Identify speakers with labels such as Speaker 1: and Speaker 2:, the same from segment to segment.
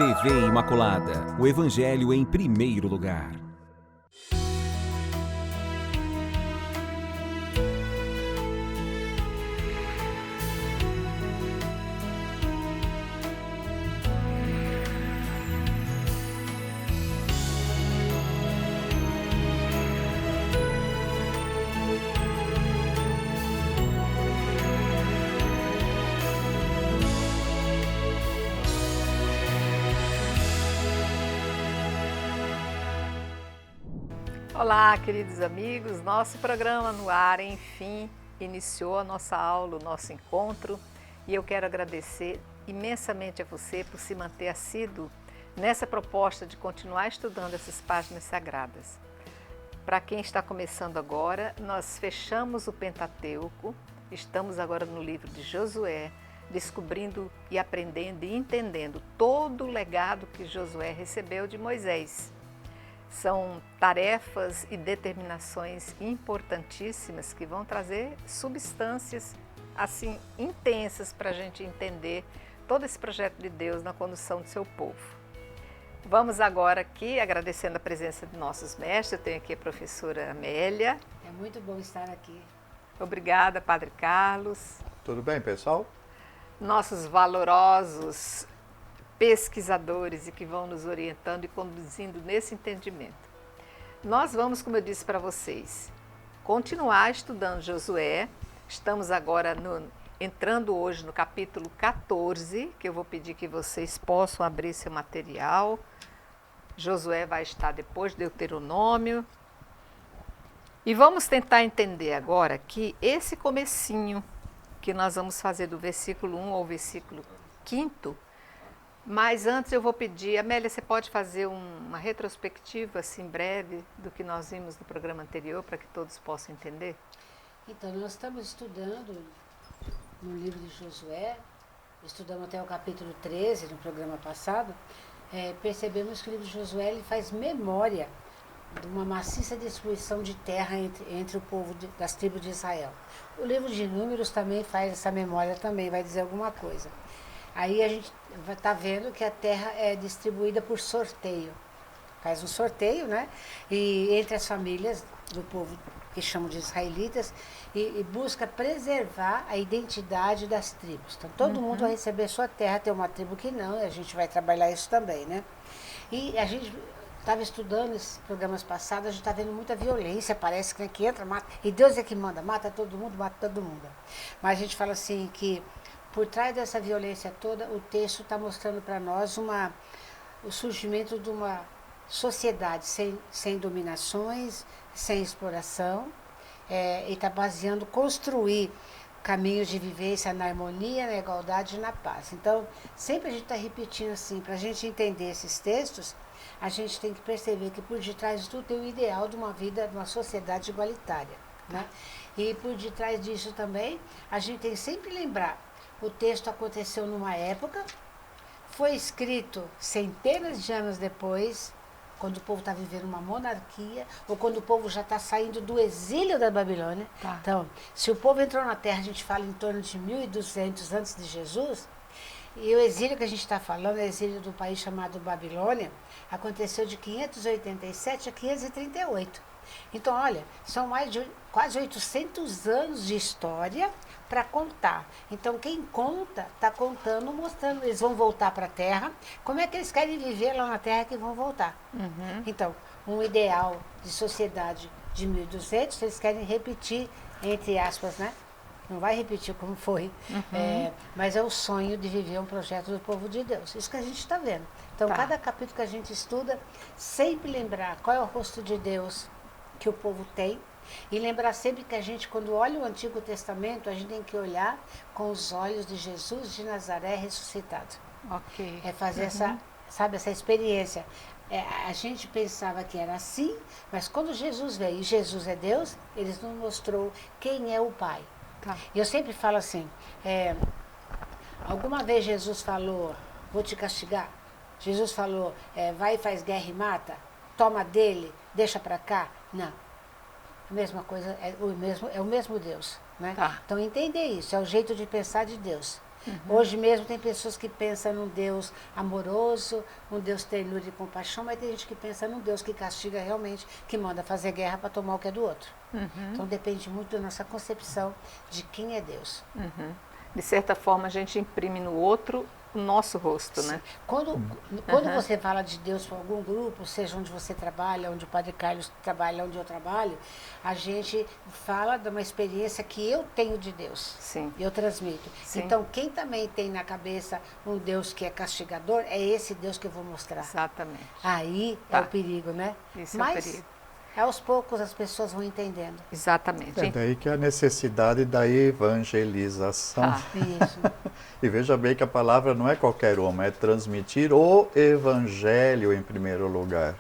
Speaker 1: TV Imaculada, o Evangelho em primeiro lugar.
Speaker 2: Olá, queridos amigos, nosso programa no ar, enfim, iniciou a nossa aula, o nosso encontro, e eu quero agradecer imensamente a você por se manter assíduo nessa proposta de continuar estudando essas páginas sagradas. Para quem está começando agora, nós fechamos o Pentateuco, estamos agora no livro de Josué, descobrindo e aprendendo e entendendo todo o legado que Josué recebeu de Moisés. São tarefas e determinações importantíssimas que vão trazer substâncias assim intensas para a gente entender todo esse projeto de Deus na condução do seu povo. Vamos agora aqui, agradecendo a presença de nossos mestres. Eu tenho aqui a professora Amélia.
Speaker 3: É muito bom estar aqui.
Speaker 2: Obrigada, Padre Carlos.
Speaker 4: Tudo bem, pessoal?
Speaker 2: Nossos valorosos pesquisadores e que vão nos orientando e conduzindo nesse entendimento. Nós vamos, como eu disse para vocês, continuar estudando Josué. Estamos agora entrando hoje no capítulo 14, que eu vou pedir que vocês possam abrir seu material. Josué vai estar depois de Deuteronômio. E vamos tentar entender agora que esse comecinho que nós vamos fazer do versículo 1 ao versículo 5º, mas antes eu vou pedir, Amélia, você pode fazer uma retrospectiva, assim, breve, do que nós vimos no programa anterior, para que todos possam entender?
Speaker 3: Então, nós estamos estudando no livro de Josué, estudamos até o capítulo 13 no programa passado, percebemos que o livro de Josué ele faz memória de uma maciça distribuição de terra entre o povo das tribos de Israel. O livro de Números também faz essa memória, também vai dizer alguma coisa. Aí a gente está vendo que a terra é distribuída por sorteio. Faz um sorteio, né? E entre as famílias do povo que chamam de israelitas e busca preservar a identidade das tribos. Então todo mundo vai receber sua terra, tem uma tribo que não, e a gente vai trabalhar isso também, né? E a gente estava estudando esses programas passados, a gente está vendo muita violência, parece que entra, mata, e Deus é que mata todo mundo, mata todo mundo. Mas a gente fala assim que por trás dessa violência toda, o texto está mostrando para nós o surgimento de uma sociedade sem dominações, sem exploração, e está baseando construir caminhos de vivência na harmonia, na igualdade e na paz. Então, sempre a gente está repetindo assim, para a gente entender esses textos, a gente tem que perceber que por detrás de tudo tem o ideal de uma vida, de uma sociedade igualitária, né? E por detrás disso também, a gente tem que sempre lembrar. O texto aconteceu numa época, foi escrito centenas de anos depois, quando o povo está vivendo uma monarquia, ou quando o povo já está saindo do exílio da Babilônia. Tá. Então, se o povo entrou na Terra, a gente fala em torno de 1200 antes de Jesus, e o exílio que a gente está falando, é o exílio do país chamado Babilônia, aconteceu de 587 a 538. Então, olha, são mais de quase 800 anos de história para contar. Então, quem conta, está contando, mostrando, eles vão voltar para a Terra, como é que eles querem viver lá na Terra que vão voltar. Então, um ideal de sociedade de 1200, eles querem repetir, entre aspas, né? Não vai repetir como foi, mas é o sonho de viver um projeto do povo de Deus. Isso que a gente está vendo. Então, cada capítulo que a gente estuda, sempre lembrar qual é o rosto de Deus que o povo tem, e lembrar sempre que a gente, quando olha o Antigo Testamento, a gente tem que olhar com os olhos de Jesus de Nazaré ressuscitado.
Speaker 2: Ok.
Speaker 3: É fazer essa experiência. A gente pensava que era assim, mas quando Jesus veio, e Jesus é Deus, ele nos mostrou quem é o Pai. Tá. E eu sempre falo assim, alguma vez Jesus falou, vou te castigar? Jesus falou, vai e faz guerra e mata? Toma dele, deixa para cá? Não. A mesma coisa, é o mesmo Deus. Né? Tá. Então entender isso, é o jeito de pensar de Deus. Hoje mesmo tem pessoas que pensam num Deus amoroso, um Deus ternura e compaixão, mas tem gente que pensa num Deus que castiga realmente, que manda fazer guerra para tomar o que é do outro. Então depende muito da nossa concepção de quem é Deus.
Speaker 2: De certa forma, a gente imprime no outro o nosso rosto, né?
Speaker 3: Quando você fala de Deus para algum grupo, seja onde você trabalha, onde o Padre Carlos trabalha, onde eu trabalho, a gente fala de uma experiência que eu tenho de Deus.
Speaker 2: Sim.
Speaker 3: E eu transmito.
Speaker 2: Sim.
Speaker 3: Então, quem também tem na cabeça um Deus que é castigador, é esse Deus que eu vou mostrar.
Speaker 2: Exatamente.
Speaker 3: Aí
Speaker 2: Tá.
Speaker 3: é o perigo, né?
Speaker 2: Isso é o
Speaker 3: Mas,
Speaker 2: perigo.
Speaker 3: aos poucos, as pessoas vão entendendo.
Speaker 2: Exatamente.
Speaker 4: É daí que a necessidade da evangelização.
Speaker 2: Tá.
Speaker 3: Isso.
Speaker 4: E veja bem que a palavra não é qualquer uma, é transmitir o evangelho em primeiro lugar.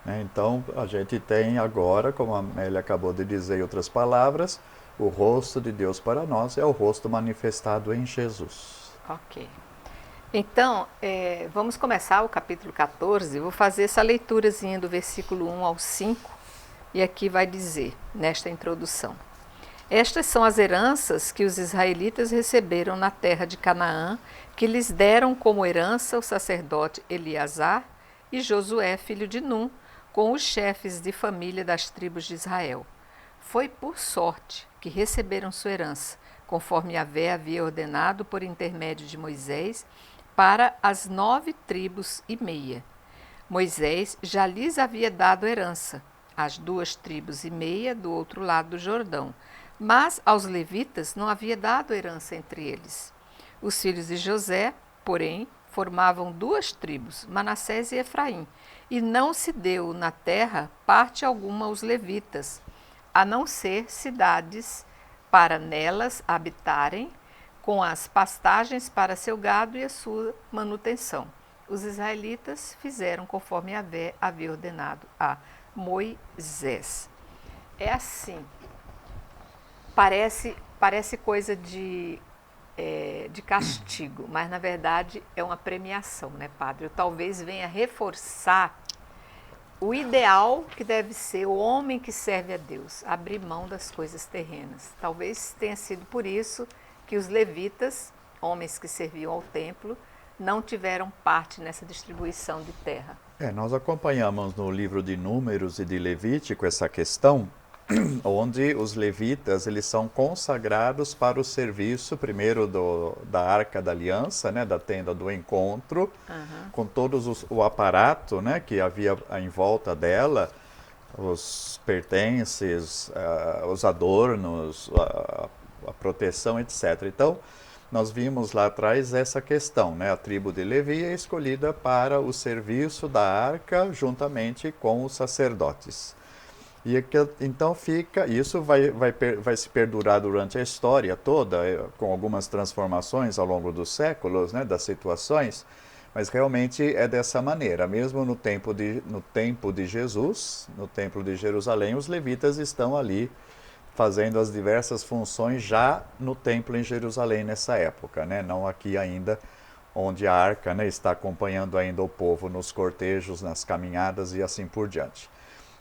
Speaker 4: Né? Então, a gente tem agora, como a Amélia acabou de dizer em outras palavras, o rosto de Deus para nós é o rosto manifestado em Jesus.
Speaker 2: Ok. Então, vamos começar o capítulo 14. Vou fazer essa leiturazinha do versículo 1 ao 5. E aqui vai dizer, nesta introdução: Estas são as heranças que os israelitas receberam na terra de Canaã, que lhes deram como herança o sacerdote Eleazar e Josué, filho de Num, com os chefes de família das tribos de Israel. Foi por sorte que receberam sua herança, conforme Yahvé havia ordenado por intermédio de Moisés, para as 9 tribos e meia. Moisés já lhes havia dado herança, as 2 tribos e meia do outro lado do Jordão, mas aos levitas não havia dado herança entre eles. Os filhos de José, porém, formavam 2 tribos, Manassés e Efraim, e não se deu na terra parte alguma aos levitas, a não ser cidades para nelas habitarem, com as pastagens para seu gado e a sua manutenção. Os israelitas fizeram conforme Yahvé havia ordenado a Moisés. É assim, parece coisa de castigo, mas na verdade é uma premiação, né, Padre? Eu talvez venha reforçar o ideal que deve ser o homem que serve a Deus, abrir mão das coisas terrenas. Talvez tenha sido por isso que os levitas, homens que serviam ao templo, não tiveram parte nessa distribuição de terra.
Speaker 4: Nós acompanhamos no livro de Números e de Levítico essa questão, onde os levitas eles são consagrados para o serviço, primeiro da Arca da Aliança, né, da tenda do encontro, com todos o aparato, né, que havia em volta dela, os pertences, os adornos, a proteção, etc. Então, nós vimos lá atrás essa questão, né? A tribo de Levi é escolhida para o serviço da arca juntamente com os sacerdotes. E então isso vai se perdurar durante a história toda, com algumas transformações ao longo dos séculos, né, das situações, mas realmente é dessa maneira. Mesmo no tempo de Jesus, no templo de Jerusalém, os levitas estão ali fazendo as diversas funções já no templo em Jerusalém nessa época, né? Não aqui ainda, onde a arca, né, está acompanhando ainda o povo nos cortejos, nas caminhadas e assim por diante.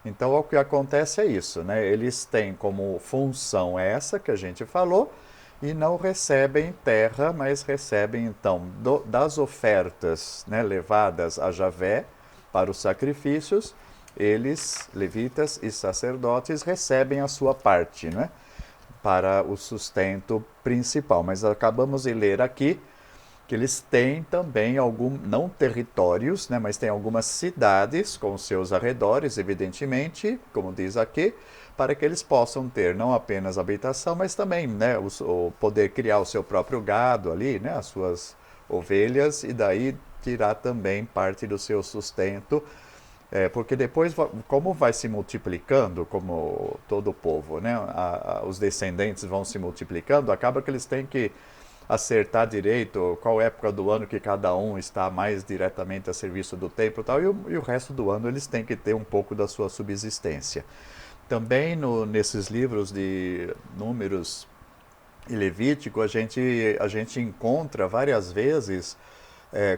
Speaker 4: Então, o que acontece é isso, né? Eles têm como função essa que a gente falou e não recebem terra, mas recebem, então, das ofertas, né, levadas a Javé para os sacrifícios. Eles, levitas e sacerdotes, recebem a sua parte, né, para o sustento principal. Mas acabamos de ler aqui que eles têm também não territórios, né, mas têm algumas cidades com seus arredores, evidentemente, como diz aqui, para que eles possam ter não apenas habitação, mas também, né, o poder criar o seu próprio gado ali, né, as suas ovelhas, e daí tirar também parte do seu sustento. Porque depois, como vai se multiplicando, como todo o povo, né, os descendentes vão se multiplicando, acaba que eles têm que acertar direito qual época do ano que cada um está mais diretamente a serviço do templo e tal, e o resto do ano eles têm que ter um pouco da sua subsistência. Também nesses livros de Números e Levítico, a gente encontra várias vezes,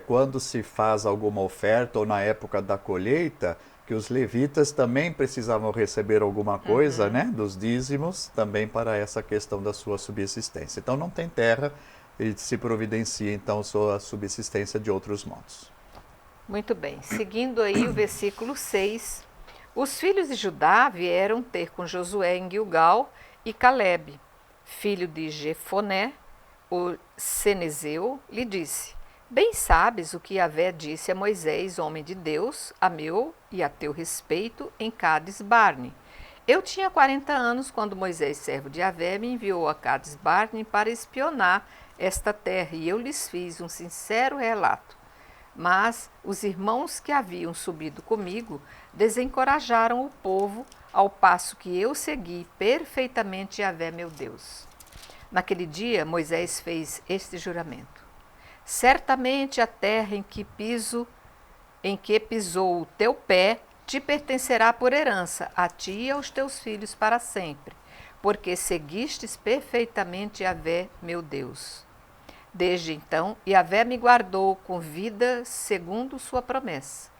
Speaker 4: quando se faz alguma oferta ou na época da colheita, que os levitas também precisavam receber alguma coisa, né, dos dízimos, também para essa questão da sua subsistência. Então não tem terra e se providencia então sua subsistência de outros modos.
Speaker 2: Muito bem. Seguindo aí o versículo 6. Os filhos de Judá vieram ter com Josué em Gilgal e Calebe, filho de Jefoné, o cenezeu, lhe disse: Bem sabes o que Yahvé disse a Moisés, homem de Deus, a meu e a teu respeito, em Cades Barne. Eu tinha 40 anos quando Moisés, servo de Yahvé, me enviou a Cades Barne para espionar esta terra, e eu lhes fiz um sincero relato. Mas os irmãos que haviam subido comigo desencorajaram o povo, ao passo que eu segui perfeitamente Yahvé, meu Deus. Naquele dia, Moisés fez este juramento: Certamente a terra em que pisou o teu pé te pertencerá por herança, a ti e aos teus filhos para sempre, porque seguistes perfeitamente Yahvé, meu Deus. Desde então, Yahvé me guardou com vida segundo sua promessa.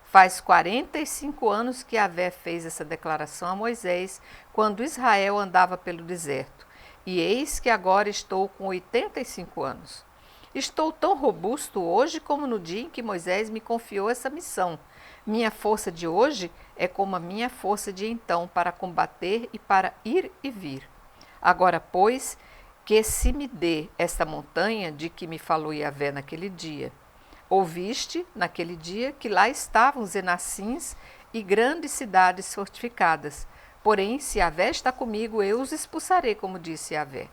Speaker 2: Faz 45 anos que Yahvé fez essa declaração a Moisés, quando Israel andava pelo deserto. E eis que agora estou com 85 anos. Estou tão robusto hoje como no dia em que Moisés me confiou essa missão. Minha força de hoje é como a minha força de então para combater e para ir e vir. Agora, pois, que se me dê esta montanha de que me falou Yahvé naquele dia. Ouviste, naquele dia, que lá estavam os Enassins e grandes cidades fortificadas. Porém, se Yahvé está comigo, eu os expulsarei, como disse Yahvé.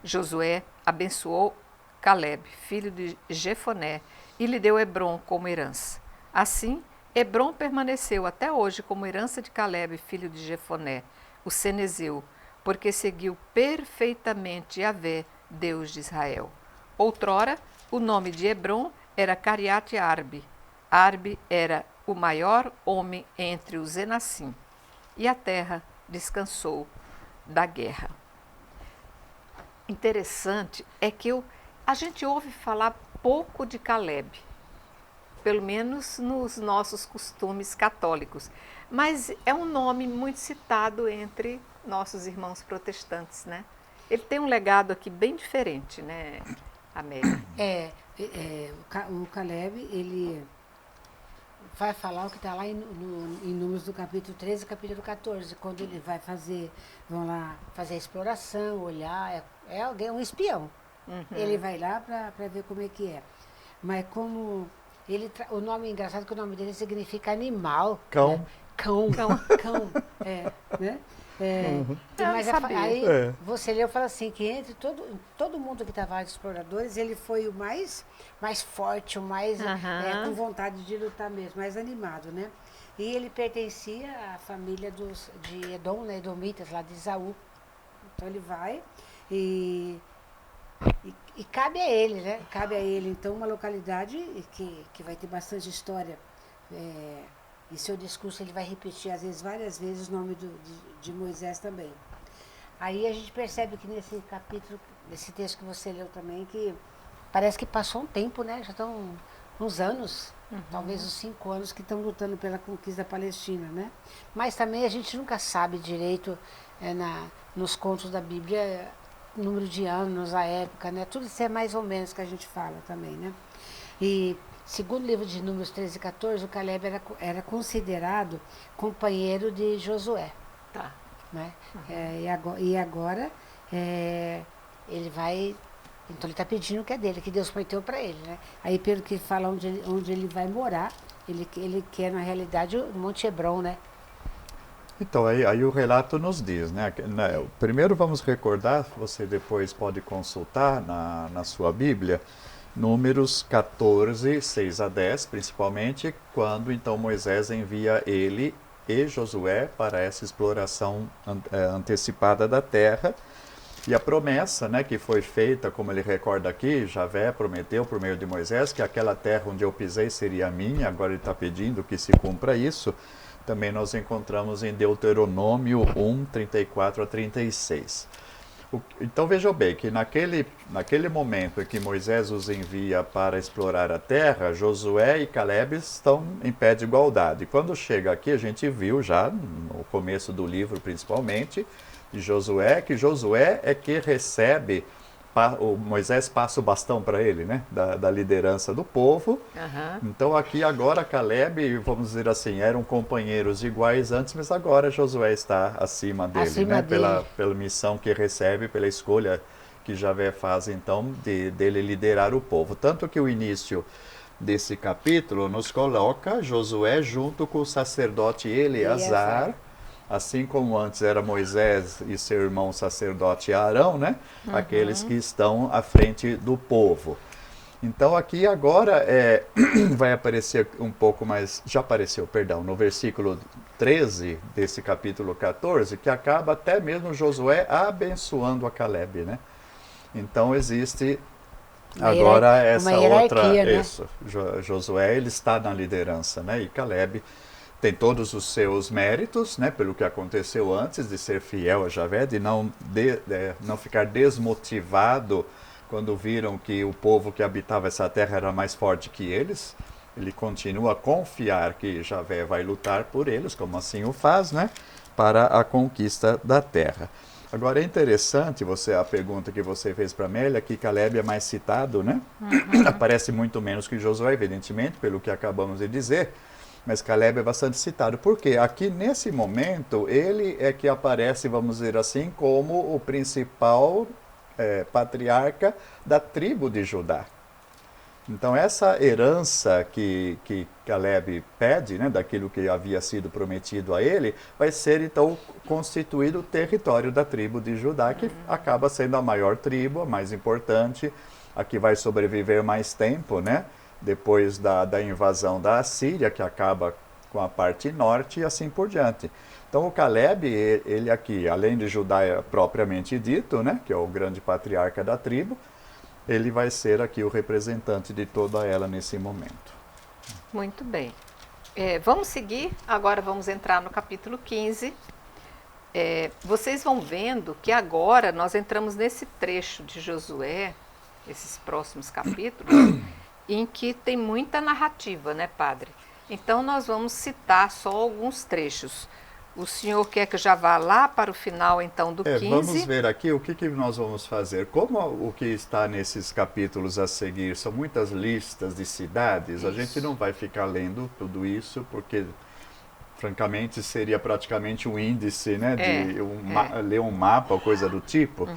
Speaker 2: Josué abençoou Calebe, filho de Jefoné, e lhe deu Hebrom como herança. Assim, Hebrom permaneceu até hoje como herança de Calebe, filho de Jefoné, o cenezeu, porque seguiu perfeitamente Yahvé, Deus de Israel. Outrora, o nome de Hebrom era Cariate Arbe. Arbe era o maior homem entre os Enassim. E a terra descansou da guerra. Interessante é que a gente ouve falar pouco de Calebe, pelo menos nos nossos costumes católicos, mas é um nome muito citado entre nossos irmãos protestantes, né? Ele tem um legado aqui bem diferente, né, Amélia?
Speaker 3: O Calebe, ele vai falar o que está lá em Números do capítulo 13 e capítulo 14, quando ele vai vão lá fazer a exploração, olhar, é alguém, um espião. Uhum. Ele vai lá para ver como é que é. Mas como o nome engraçado é que o nome dele significa animal.
Speaker 4: Cão.
Speaker 3: Né? Cão. Né? Mas você leu e fala assim, que entre todo mundo que estava de exploradores, ele foi o mais forte, o mais com vontade de lutar mesmo, mais animado, né? E ele pertencia à família de Edom, né, Edomitas, lá de Esaú. Então ele vai e cabe a ele, né? Cabe a ele, então, uma localidade que vai ter bastante história. Em seu discurso ele vai repetir, às vezes, várias vezes o nome de Moisés também. Aí a gente percebe que nesse capítulo, nesse texto que você leu também, que parece que passou um tempo, né? Já estão uns anos, talvez uns 5 anos que estão lutando pela conquista da Palestina, né? Mas também a gente nunca sabe direito, nos contos da Bíblia, número de anos, a época, né? Tudo isso é mais ou menos que a gente fala também, né? E segundo o livro de Números 13 e 14, o Calebe era considerado companheiro de Josué.
Speaker 2: Tá.
Speaker 3: Né? E agora ele vai. Então ele está pedindo o que é dele, que Deus prometeu para ele. Né? Aí, pelo que fala onde ele vai morar, ele quer, na realidade, o Monte Hebron, né?
Speaker 4: Então, aí o relato nos diz, né? Primeiro vamos recordar, você depois pode consultar na sua Bíblia, Números 14, 6 a 10, principalmente, quando então Moisés envia ele e Josué para essa exploração antecipada da terra. E a promessa, né, que foi feita, como ele recorda aqui, Yahvé prometeu por meio de Moisés que aquela terra onde eu pisei seria minha, agora ele está pedindo que se cumpra isso. Também nós encontramos em Deuteronômio 1, 34 a 36. Então vejam bem que naquele momento em que Moisés os envia para explorar a terra, Josué e Calebe estão em pé de igualdade. Quando chega aqui, a gente viu já, no começo do livro principalmente, de Josué, que Josué é que recebe o Moisés passa o bastão para ele, né? Da liderança do povo. Então aqui agora Caleb, vamos dizer assim, eram companheiros iguais antes, mas agora Josué está acima dele, né? Pela missão que recebe, pela escolha que Javé faz então dele liderar o povo. Tanto que o início desse capítulo nos coloca Josué junto com o sacerdote Eleazar, assim como antes era Moisés e seu irmão sacerdote Arão, né? Aqueles que estão à frente do povo. Então aqui agora vai aparecer um pouco mais, já apareceu, perdão, no versículo 13 desse capítulo 14, que acaba até mesmo Josué abençoando a Caleb, né? Então existe agora essa outra,
Speaker 3: né?
Speaker 4: isso, Josué ele está na liderança, né? E Caleb tem todos os seus méritos, né? Pelo que aconteceu antes de ser fiel a Javé, de não ficar desmotivado quando viram que o povo que habitava essa terra era mais forte que eles. Ele continua a confiar que Javé vai lutar por eles, como assim o faz, né? Para a conquista da terra. Agora é interessante a pergunta que você fez para a Amélia, que Caleb é mais citado, né? Aparece muito menos que Josué, evidentemente, pelo que acabamos de dizer, mas Caleb é bastante citado. Por quê? Aqui nesse momento, ele é que aparece, vamos dizer assim, como o principal patriarca da tribo de Judá. Então essa herança que Caleb pede, né, daquilo que havia sido prometido a ele, vai ser então constituído o território da tribo de Judá, que acaba sendo a maior tribo, a mais importante, a que vai sobreviver mais tempo, né, depois da invasão da Assíria, que acaba com a parte norte e assim por diante. Então o Caleb, ele aqui, além de Judá propriamente dito, né, que é o grande patriarca da tribo, ele vai ser aqui o representante de toda ela nesse momento.
Speaker 2: Muito bem. Vamos seguir, agora vamos entrar no capítulo 15. Vocês vão vendo que agora nós entramos nesse trecho de Josué, esses próximos capítulos, em que tem muita narrativa, né, padre? Então nós vamos citar só alguns trechos. O senhor quer que eu já vá lá para o final, então, do 15?
Speaker 4: Vamos ver aqui o que nós vamos fazer. Como o que está nesses capítulos a seguir são muitas listas de cidades, isso. A gente não vai ficar lendo tudo isso, porque, francamente, seria praticamente um índice, né? Ler um mapa ou coisa do tipo.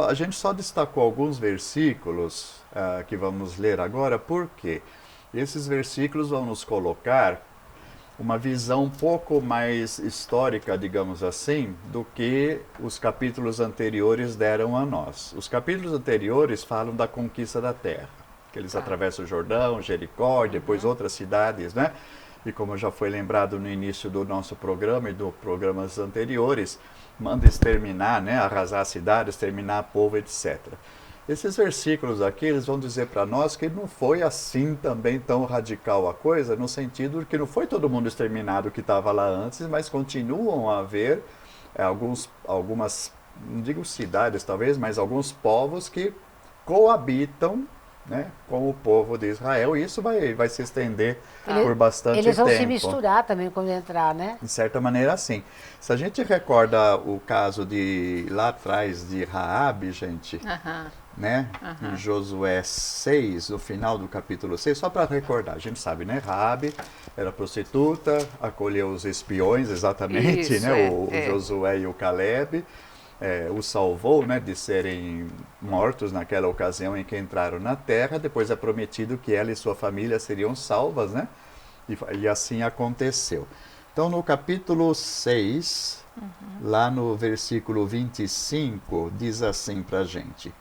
Speaker 4: A gente só destacou alguns versículos que vamos ler agora, porque esses versículos vão nos colocar uma visão um pouco mais histórica, digamos assim, do que os capítulos anteriores deram a nós. Os capítulos anteriores falam da conquista da terra, que eles atravessam o Jordão, Jericó, depois outras cidades, né? E como já foi lembrado no início do nosso programa e dos programas anteriores, manda exterminar, né? Arrasar a cidade, exterminar povo, etc. Esses versículos aqui, eles vão dizer para nós que não foi assim também tão radical a coisa, no sentido de que não foi todo mundo exterminado que estava lá antes, mas continuam a haver algumas, não digo cidades talvez, mas alguns povos que coabitam, né, com o povo de Israel, e isso vai se estender por bastante tempo.
Speaker 3: Eles vão se misturar também quando entrar, né?
Speaker 4: De certa maneira, sim. Se a gente recorda o caso lá atrás de Raabe, gente, né? Em Josué 6, no final do capítulo 6, só para recordar, a gente sabe, né? Raabe era prostituta, acolheu os espiões, exatamente,
Speaker 2: isso,
Speaker 4: né? O Josué e o Caleb, o salvou, né? De serem mortos naquela ocasião em que entraram na terra. Depois é prometido que ela e sua família seriam salvas, né? E assim aconteceu. Então, no capítulo 6, lá no versículo 25, diz assim para a gente: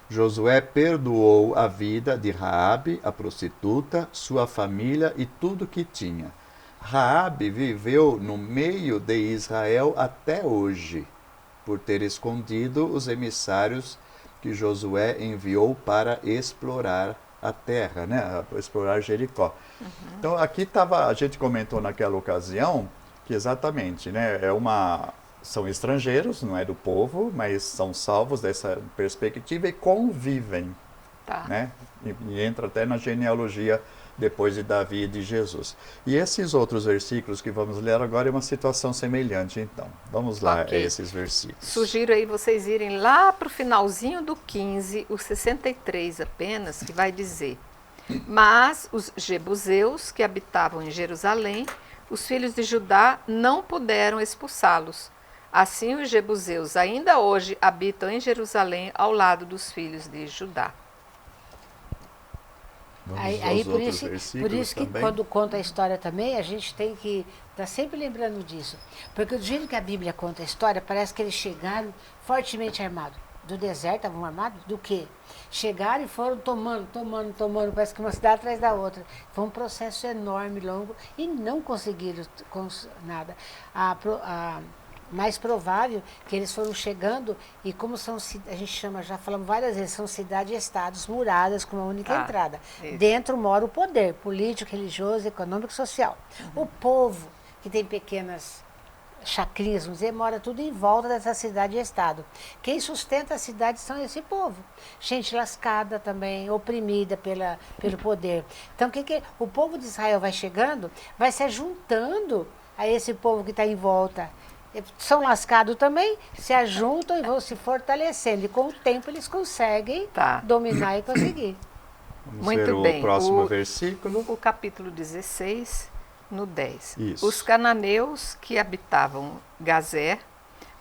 Speaker 4: Josué perdoou a vida de Raabe, a prostituta, sua família e tudo que tinha. Raabe viveu no meio de Israel até hoje, por ter escondido os emissários que Josué enviou para explorar a terra, né? Explorar Jericó. Então aqui a gente comentou naquela ocasião que exatamente, né? São estrangeiros, não é do povo, mas são salvos dessa perspectiva e convivem, né? E entra até na genealogia depois de Davi e de Jesus. E esses outros versículos que vamos ler agora é uma situação semelhante, então. Vamos lá a esses versículos.
Speaker 2: Sugiro aí vocês irem lá para o finalzinho do 15, o 63 apenas, que vai dizer: mas os jebuseus que habitavam em Jerusalém, os filhos de Judá não puderam expulsá-los. Assim os jebuseus ainda hoje habitam em Jerusalém ao lado dos filhos de Judá.
Speaker 3: Aí por isso que quando conta a história também, a gente tem que estar sempre lembrando disso. Porque do jeito que a Bíblia conta a história, parece que eles chegaram fortemente armados. Do deserto estavam armados? Do quê? Chegaram e foram tomando, parece que uma cidade atrás da outra. Foi um processo enorme, longo, e não conseguiram nada. Mais provável que eles foram chegando, e como são, a gente chama, já falamos várias vezes, são cidades-estados muradas com uma única entrada. Isso. Dentro mora o poder político, religioso, econômico e social. O povo, que tem pequenas chacrinhas, vamos dizer, mora tudo em volta dessa cidade-estado. Quem sustenta a cidade são esse povo. Gente lascada também, oprimida pelo poder. Então, o povo de Israel vai chegando, vai se juntando a esse povo que está em volta. São lascados também, se ajuntam e vão se fortalecendo. E com o tempo eles conseguem dominar e conseguir.
Speaker 4: Vamos ver o próximo versículo.
Speaker 2: O capítulo 16, no 10.
Speaker 4: Isso.
Speaker 2: Os cananeus que habitavam Gazer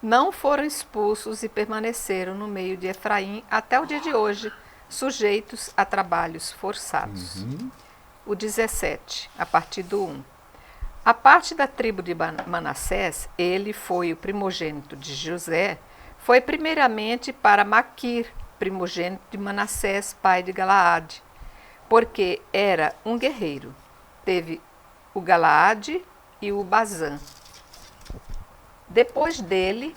Speaker 2: não foram expulsos e permaneceram no meio de Efraim até o dia de hoje, sujeitos a trabalhos forçados. O 17, a partir do 1. A parte da tribo de Manassés, ele foi o primogênito de José, foi primeiramente para Maquir, primogênito de Manassés, pai de Galaade, porque era um guerreiro. Teve o Galaade e o Bazã. Depois dele,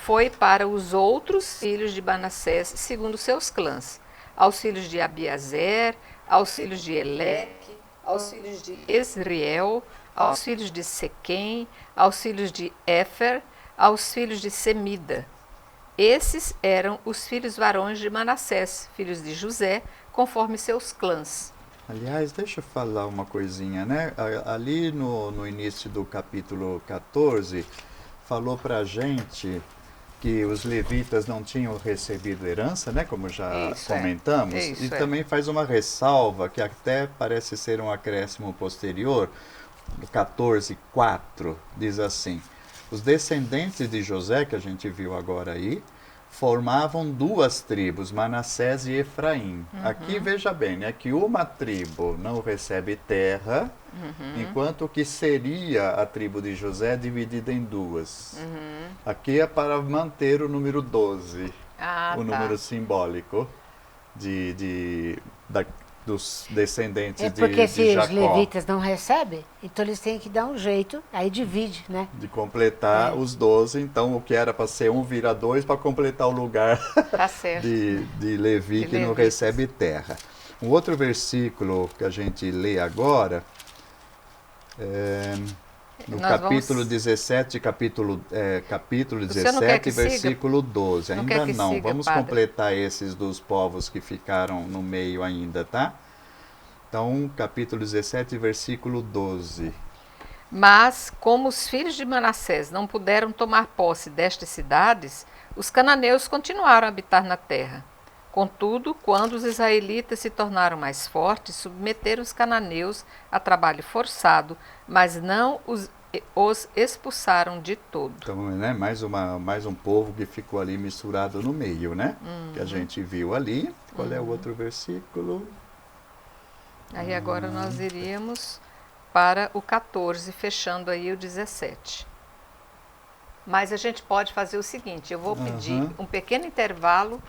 Speaker 2: foi para os outros filhos de Manassés, segundo seus clãs, aos filhos de Abiazer, aos filhos de Eleque, aos filhos de Esriel, aos filhos de Sequém, aos filhos de Éfer, aos filhos de Semida. Esses eram os filhos varões de Manassés, filhos de José, conforme seus clãs.
Speaker 4: Aliás, deixa eu falar uma coisinha, né? Ali no início do capítulo 14, falou pra gente que os levitas não tinham recebido herança, né? Como já comentamos. E também faz uma ressalva, que até parece ser um acréscimo posterior, no 14:4, diz assim: os descendentes de José, que a gente viu agora aí, formavam duas tribos, Manassés e Efraim. Aqui veja bem, né, que uma tribo não recebe terra, enquanto que seria a tribo de José dividida em duas. Aqui é para manter o número 12, número simbólico dos descendentes de Jacó.
Speaker 3: Porque se os levitas não recebem, então eles têm que dar um jeito, aí divide, né?
Speaker 4: De completar os 12, então o que era para ser um vira 2 para completar o lugar de Levi que não recebe terra. Um outro versículo que a gente lê agora, no capítulo 17, capítulo 17, versículo 12. Ainda não, vamos completar esses dos povos que ficaram no meio ainda, tá? Então, capítulo 17, versículo 12.
Speaker 2: Mas, como os filhos de Manassés não puderam tomar posse destas cidades, os cananeus continuaram a habitar na terra. Contudo, quando os israelitas se tornaram mais fortes, submeteram os cananeus a trabalho forçado, mas não os expulsaram de todo.
Speaker 4: Então, né, mais um povo que ficou ali misturado no meio, né? Que a gente viu ali. Qual é o outro versículo?
Speaker 2: Aí agora nós iríamos para o 14, fechando aí o 17. Mas a gente pode fazer o seguinte, eu vou pedir um pequeno intervalo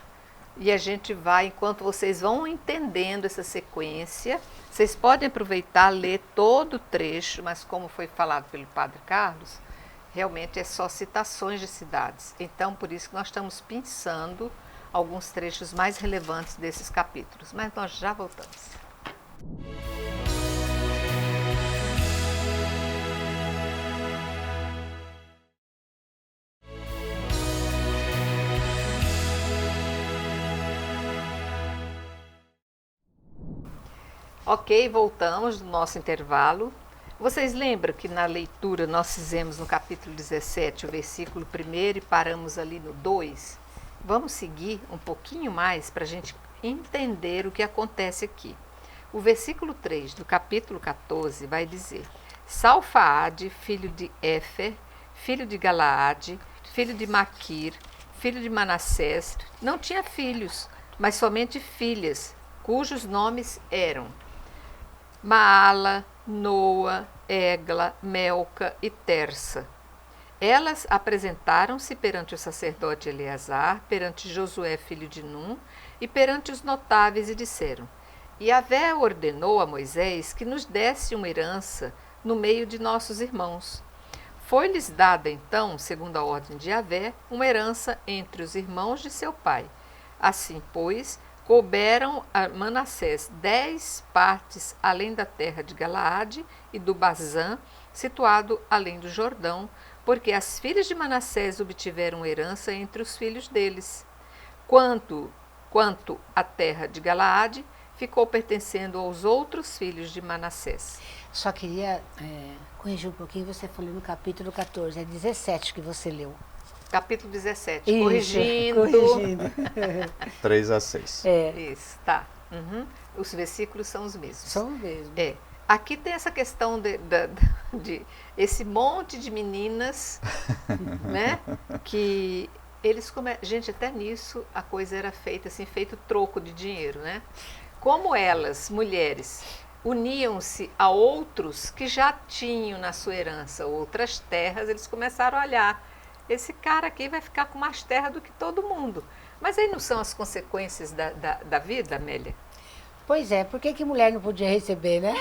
Speaker 2: e a gente vai, enquanto vocês vão entendendo essa sequência, vocês podem aproveitar, ler todo o trecho, mas como foi falado pelo Padre Carlos, realmente é só citações de cidades. Então, por isso que nós estamos pensando alguns trechos mais relevantes desses capítulos. Mas nós já voltamos. Ok, voltamos do nosso intervalo. Vocês lembram que na leitura nós fizemos no capítulo 17 o versículo 1 e paramos ali no 2? Vamos seguir um pouquinho mais para a gente entender o que acontece aqui. O versículo 3 do capítulo 14 vai dizer: Salfaade, filho de Éfer, filho de Galaade, filho de Maquir, filho de Manassés, não tinha filhos, mas somente filhas, cujos nomes eram Maala, Noa, Egla, Melca e Tersa. Elas apresentaram-se perante o sacerdote Eleazar, perante Josué, filho de Num, e perante os notáveis, e disseram: Yahvé ordenou a Moisés que nos desse uma herança no meio de nossos irmãos. Foi-lhes dada, então, segundo a ordem de Yahvé, uma herança entre os irmãos de seu pai. Assim, pois, couberam a Manassés 10 partes além da terra de Galaade e do Bazã, situado além do Jordão, porque as filhas de Manassés obtiveram herança entre os filhos deles. Quanto à terra de Galaade, ficou pertencendo aos outros filhos de Manassés.
Speaker 3: Só queria corrigir um pouquinho, você falou no capítulo 14, é 17 que você leu.
Speaker 2: Capítulo 17,
Speaker 3: Isso, corrigindo.
Speaker 4: 3 a 6.
Speaker 2: Isso, tá. Uhum. Os versículos são os mesmos.
Speaker 3: São mesmo.
Speaker 2: Aqui tem essa questão de esse monte de meninas, né? Que eles gente, até nisso a coisa era feita assim, feito troco de dinheiro, né? Como elas, mulheres, uniam-se a outros que já tinham na sua herança outras terras, eles começaram a olhar: esse cara aqui vai ficar com mais terra do que todo mundo. Mas aí não são as consequências da vida, Amélia?
Speaker 3: Pois é, por que mulher não podia receber, né?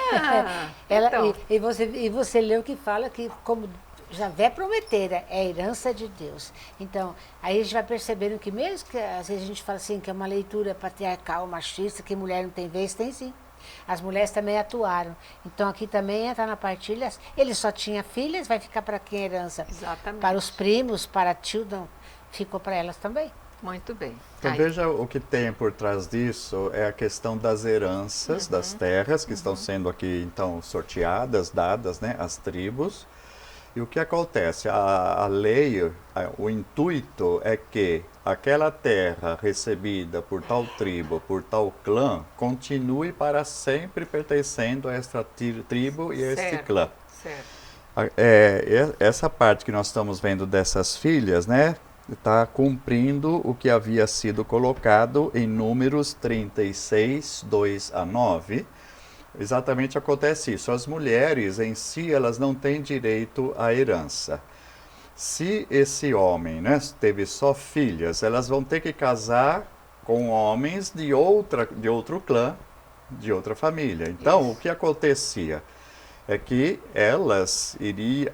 Speaker 2: Então.
Speaker 3: E você leu que fala que como Javé prometera, é a herança de Deus. Então, aí a gente vai percebendo que mesmo que às vezes a gente fala assim que é uma leitura patriarcal, machista, que mulher não tem vez, tem sim. As mulheres também atuaram. Então aqui também entra na partilha, ele só tinha filhas, vai ficar para quem a herança?
Speaker 2: Exatamente.
Speaker 3: Para os primos, para tio, não, ficou para elas também.
Speaker 2: Muito bem.
Speaker 4: Então veja o que tem por trás disso, é a questão das heranças, das terras que estão sendo aqui então sorteadas, dadas, né, às tribos. E o que acontece? A lei, o intuito é que aquela terra recebida por tal tribo, por tal clã, continue para sempre pertencendo a esta tribo e a este clã.
Speaker 2: Certo.
Speaker 4: Essa parte que nós estamos vendo dessas filhas, né, está cumprindo o que havia sido colocado em Números 36, 2 a 9. Exatamente acontece isso. As mulheres em si, elas não têm direito à herança. Se esse homem, né, teve só filhas, elas vão ter que casar com homens de outro clã, de outra família. Então,
Speaker 2: Isso.
Speaker 4: o que acontecia é que elas iriam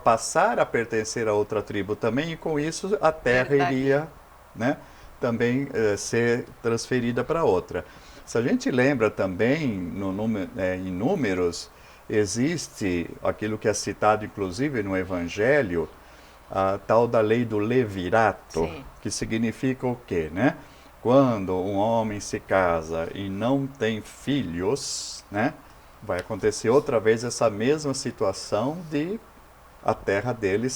Speaker 4: passar a pertencer a outra tribo também, e com isso a terra iria, né, também ser transferida para outra. Se a gente lembra também, em Números, existe aquilo que é citado inclusive no Evangelho, a tal da lei do levirato. Sim. Que significa o quê, né? Quando um homem se casa e não tem filhos, né, vai acontecer outra vez essa mesma situação de a terra dele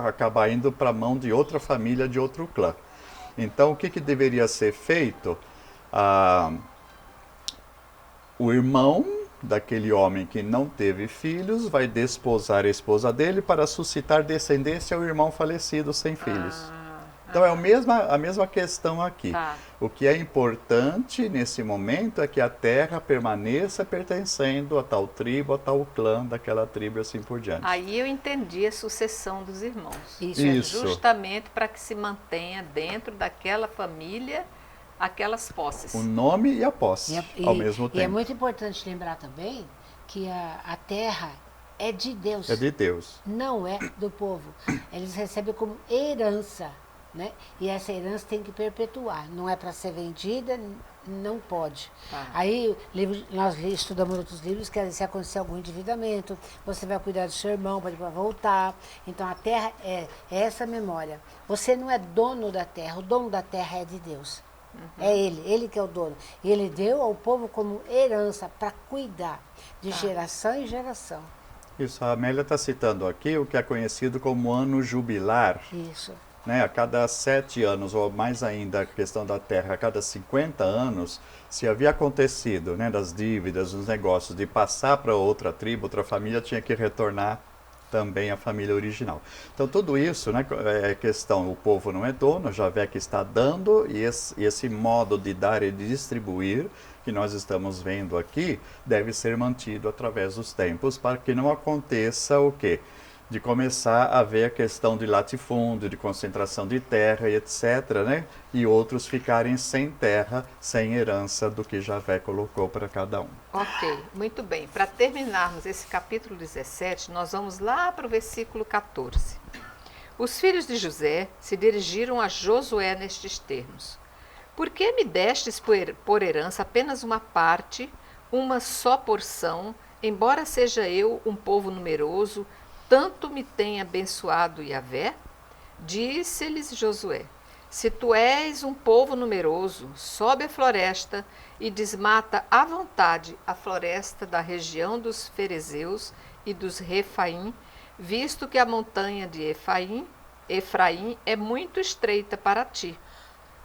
Speaker 4: acabar indo para a mão de outra família, de outro clã. Então, o que deveria ser feito? O irmão daquele homem que não teve filhos vai desposar a esposa dele para suscitar descendência ao irmão falecido sem filhos. Então é a mesma questão aqui.
Speaker 2: Tá.
Speaker 4: O que é importante nesse momento é que a terra permaneça pertencendo a tal tribo, a tal clã daquela tribo e assim por diante.
Speaker 2: Aí eu entendi a sucessão dos irmãos.
Speaker 4: Isso.
Speaker 2: Justamente para que se mantenha dentro daquela família aquelas posses.
Speaker 4: O nome e a posse ao mesmo tempo.
Speaker 3: E é muito importante lembrar também que a terra é de Deus.
Speaker 4: É de Deus.
Speaker 3: Não é do povo. Eles recebem como herança, né? E essa herança tem que perpetuar. Não é para ser vendida, não pode. Aí nós estudamos outros livros que se acontecer algum endividamento, você vai cuidar do seu irmão para voltar. Então a terra é essa memória. Você não é dono da terra, o dono da terra é de Deus. É ele que é o dono. E ele deu ao povo como herança para cuidar de geração em geração.
Speaker 4: Isso, a Amélia está citando aqui o que é conhecido como ano jubilar.
Speaker 3: Isso.
Speaker 4: Né? A cada 7 anos, ou mais ainda a questão da terra, a cada 50 anos, se havia acontecido, né, das dívidas, dos negócios, de passar para outra tribo, outra família, tinha que retornar também à família original. Então tudo isso, né, é questão, o povo não é dono, Javé que está dando, e esse modo de dar e de distribuir que nós estamos vendo aqui, deve ser mantido através dos tempos, para que não aconteça o quê? De começar a ver a questão de latifúndio, de concentração de terra e etc., né? E outros ficarem sem terra, sem herança do que Javé colocou para cada um.
Speaker 2: Ok, muito bem. Para terminarmos esse capítulo 17, nós vamos lá para o versículo 14. Os filhos de José se dirigiram a Josué nestes termos: Por que me destes por herança apenas uma parte, uma só porção, embora seja eu um povo numeroso, tanto me tem abençoado Yahvé? Disse-lhes Josué: Se tu és um povo numeroso, sobe a floresta e desmata à vontade a floresta da região dos Ferezeus e dos Refaim, visto que a montanha de Efraim é muito estreita para ti.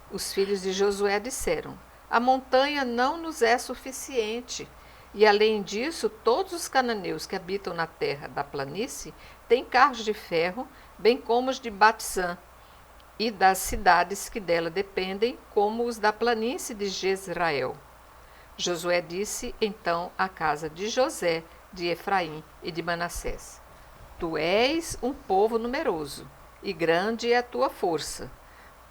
Speaker 2: Os filhos de Josué disseram: A montanha não nos é suficiente. E além disso, todos os cananeus que habitam na terra da planície têm carros de ferro, bem como os de Batzã, e das cidades que dela dependem, como os da planície de Jezrael. Josué disse então à casa de José, de Efraim e de Manassés: Tu és um povo numeroso, e grande é a tua força.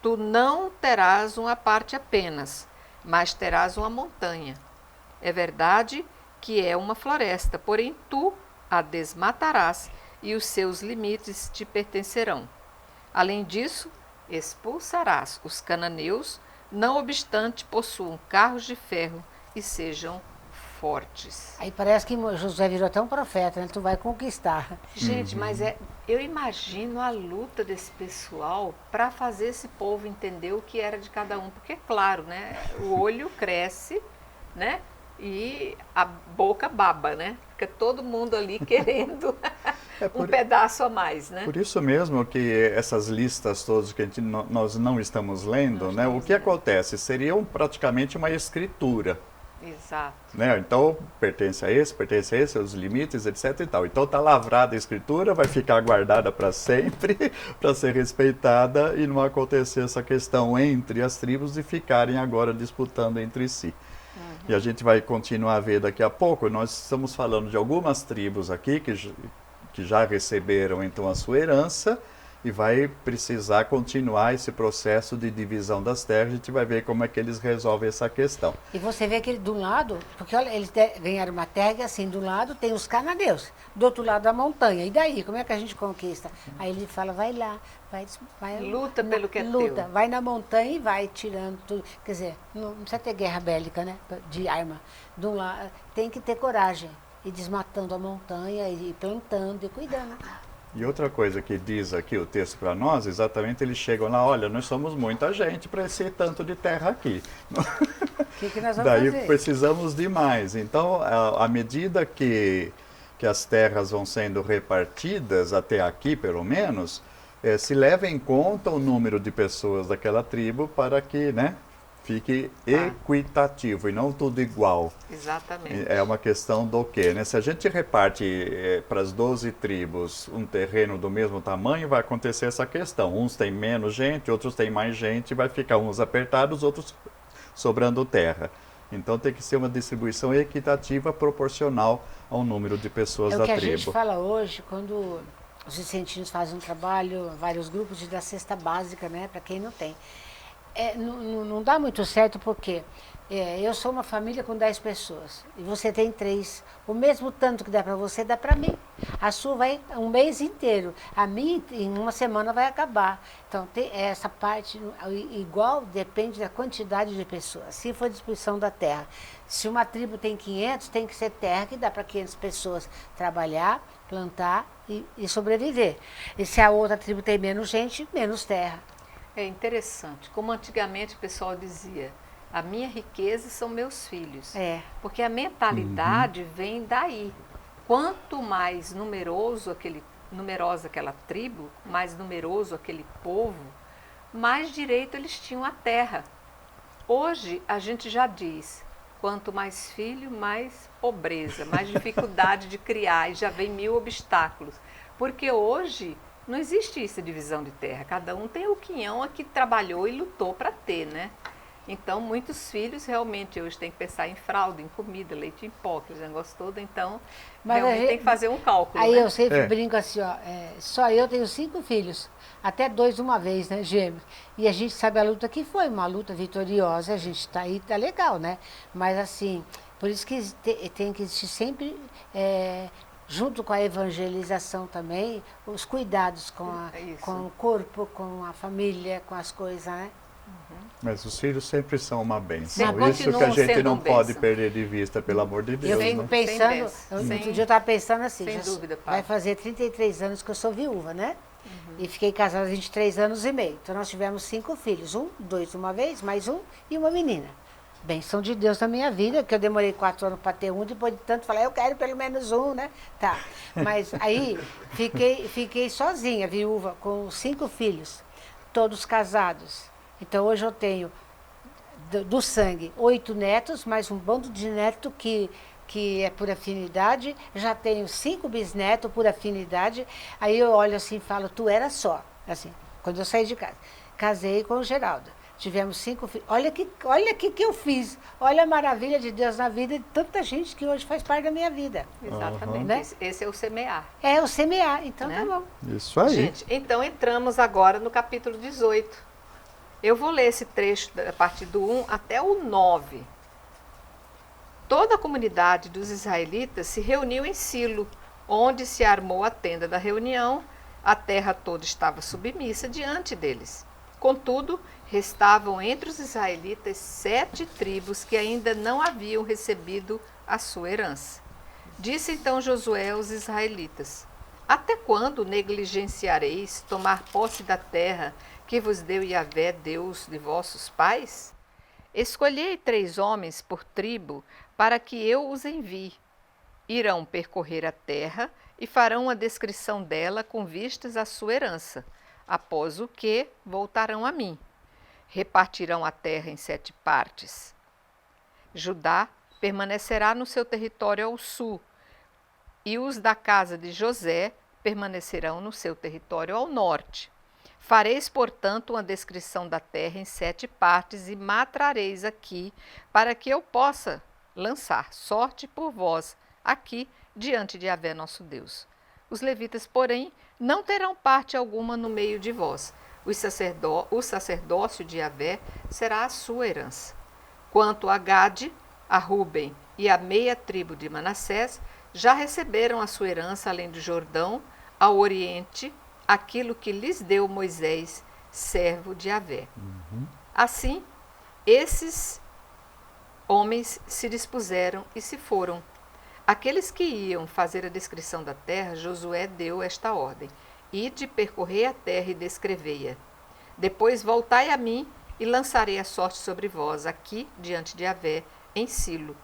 Speaker 2: Tu não terás uma parte apenas, mas terás uma montanha. É verdade que é uma floresta, porém tu a desmatarás e os seus limites te pertencerão. Além disso, expulsarás os cananeus, não obstante possuam carros de ferro e sejam fortes.
Speaker 3: Aí parece que Josué virou até um profeta, né? Tu vai conquistar.
Speaker 2: Gente, mas eu imagino a luta desse pessoal para fazer esse povo entender o que era de cada um. Porque, claro, né, o olho cresce, né, e a boca baba, né? Fica todo mundo ali querendo um pedaço a mais, né?
Speaker 4: Por isso mesmo que essas listas todas que nós não estamos lendo, né, o que acontece? Seriam praticamente uma escritura.
Speaker 2: Exato.
Speaker 4: Né? Então, pertence a esse, os limites, etc. e tal. Então, está lavrada a escritura, vai ficar guardada para sempre, para ser respeitada e não acontecer essa questão entre as tribos de ficarem agora disputando entre si. E a gente vai continuar a ver daqui a pouco. Nós estamos falando de algumas tribos aqui que já receberam então a sua herança, e vai precisar continuar esse processo de divisão das terras. A gente vai ver como é que eles resolvem essa questão.
Speaker 3: E você vê que de um lado, porque olha, eles ganharam uma terra e assim, de um lado tem os cananeus, do outro lado a montanha. E daí, como é que a gente conquista? Aí ele fala, vai lá, vai
Speaker 2: luta pelo que é
Speaker 3: luta,
Speaker 2: teu.
Speaker 3: vai na montanha e vai tirando tudo. Quer dizer, não precisa ter guerra bélica, né? De arma. De um lado, tem que ter coragem. E desmatando a montanha, e plantando, e cuidando.
Speaker 4: E outra coisa que diz aqui o texto para nós, exatamente, eles chegam lá, olha, nós somos muita gente para esse tanto de terra aqui.
Speaker 3: O que nós vamos
Speaker 4: Daí
Speaker 3: fazer?
Speaker 4: precisamos de mais. Então, à medida que as terras vão sendo repartidas, até aqui pelo menos, se leva em conta o número de pessoas daquela tribo para que, né, fique equitativo e não tudo igual.
Speaker 2: Exatamente.
Speaker 4: É uma questão do quê? Né? Se a gente reparte para as 12 tribos um terreno do mesmo tamanho, vai acontecer essa questão. Uns têm menos gente, outros têm mais gente, vai ficar uns apertados, outros sobrando terra. Então tem que ser uma distribuição equitativa proporcional ao número de pessoas da tribo.
Speaker 3: É o que a gente fala hoje, quando os vicentinos fazem um trabalho, vários grupos de dar cesta básica, né, para quem não tem. Não dá muito certo porque eu sou uma família com 10 pessoas e você tem 3. O mesmo tanto que dá para você, dá para mim. A sua vai um mês inteiro. A minha, em uma semana, vai acabar. Então, tem essa parte igual depende da quantidade de pessoas. Se for distribuição da terra. Se uma tribo tem 500, tem que ser terra que dá para 500 pessoas trabalhar, plantar e sobreviver. E se a outra tribo tem menos gente, menos terra.
Speaker 2: É interessante, como antigamente o pessoal dizia, a minha riqueza são meus filhos.
Speaker 3: É.
Speaker 2: Porque a mentalidade vem daí. Quanto mais numerosa aquela tribo, mais numeroso aquele povo, mais direito eles tinham à terra. Hoje a gente já diz, quanto mais filho, mais pobreza, mais dificuldade de criar, e já vem 1000 obstáculos. Porque hoje não existe essa divisão de terra, cada um tem o quinhão a que trabalhou e lutou para ter, né? Então, muitos filhos realmente hoje têm que pensar em fralda, em comida, leite em pó, aquele negócio todo, então
Speaker 3: Mas
Speaker 2: realmente tem que fazer um cálculo,
Speaker 3: Aí
Speaker 2: né?
Speaker 3: eu sempre
Speaker 4: É.
Speaker 3: brinco assim, ó, só eu tenho 5 filhos, até 2 de uma vez, né, gêmeos. E a gente sabe a luta que foi, uma luta vitoriosa, a gente tá aí, tá legal, né? Mas assim, por isso que tem que existir sempre, junto com a evangelização também, os cuidados
Speaker 2: É isso.
Speaker 3: com o corpo, com a família, com as coisas, né?
Speaker 4: Mas os filhos sempre são uma bênção.
Speaker 2: Sempre
Speaker 4: Isso que a
Speaker 2: continuam
Speaker 4: gente
Speaker 2: sendo
Speaker 4: não pode
Speaker 2: bênção.
Speaker 4: perder de vista, pelo amor de
Speaker 3: Eu
Speaker 4: Deus,
Speaker 3: fico
Speaker 4: né?
Speaker 3: pensando,
Speaker 2: bênção, sem-
Speaker 3: outro dia eu estava pensando assim,
Speaker 2: sem
Speaker 3: já
Speaker 2: dúvida,
Speaker 3: vai
Speaker 2: pai.
Speaker 3: fazer 33 anos que eu sou viúva, né? E fiquei casada há 23 anos e meio. Então nós tivemos 5 filhos, 2 de uma vez, mais um e uma menina. Bênção de Deus na minha vida, que eu demorei 4 anos para ter um, depois de tanto falar, eu quero pelo menos um, né? Tá. Mas aí fiquei sozinha, viúva, com 5 filhos, todos casados. Então hoje eu tenho do sangue 8 netos, mais um bando de neto que é por afinidade. Já tenho 5 bisnetos por afinidade. Aí eu olho assim e falo, tu era só. Assim, quando eu saí de casa. Casei com o Geraldo. Tivemos 5 filhos. Olha que eu fiz. Olha a maravilha de Deus na vida de tanta gente que hoje faz parte da minha vida.
Speaker 2: Exatamente,
Speaker 3: Né?
Speaker 2: esse é o semear.
Speaker 3: É o semear, então
Speaker 2: Né?
Speaker 3: tá bom.
Speaker 4: Isso aí.
Speaker 2: Gente, então entramos agora no capítulo 18. Eu vou ler esse trecho a partir do 1 até o 9. Toda a comunidade dos israelitas se reuniu em Silo, onde se armou a tenda da reunião. A terra toda estava submissa diante deles. Contudo, restavam entre os israelitas 7 tribos que ainda não haviam recebido a sua herança. Disse então Josué aos israelitas: Até quando negligenciareis tomar posse da terra que vos deu Yahvé, Deus de vossos pais? Escolhei 3 homens por tribo, para que eu os envie. Irão percorrer a terra e farão uma descrição dela com vistas à sua herança, após o que voltarão a mim. Repartirão a terra em 7 partes. Judá permanecerá no seu território ao sul, e os da casa de José permanecerão no seu território ao norte. Fareis, portanto, uma descrição da terra em 7 partes e matrareis aqui, para que eu possa lançar sorte por vós aqui diante de Yahvé nosso Deus. Os levitas, porém, não terão parte alguma no meio de vós. O sacerdócio de Yahvé será a sua herança. Quanto a Gade, a Ruben e a meia tribo de Manassés, já receberam a sua herança além do Jordão, ao oriente, aquilo que lhes deu Moisés, servo de Yahvé. Assim, esses homens se dispuseram e se foram. Aqueles que iam fazer a descrição da terra, Josué deu esta ordem: Ide percorrer a terra e descrevei-a. Depois voltai a mim e lançarei a sorte sobre vós, aqui diante de Yahvé, em Silo.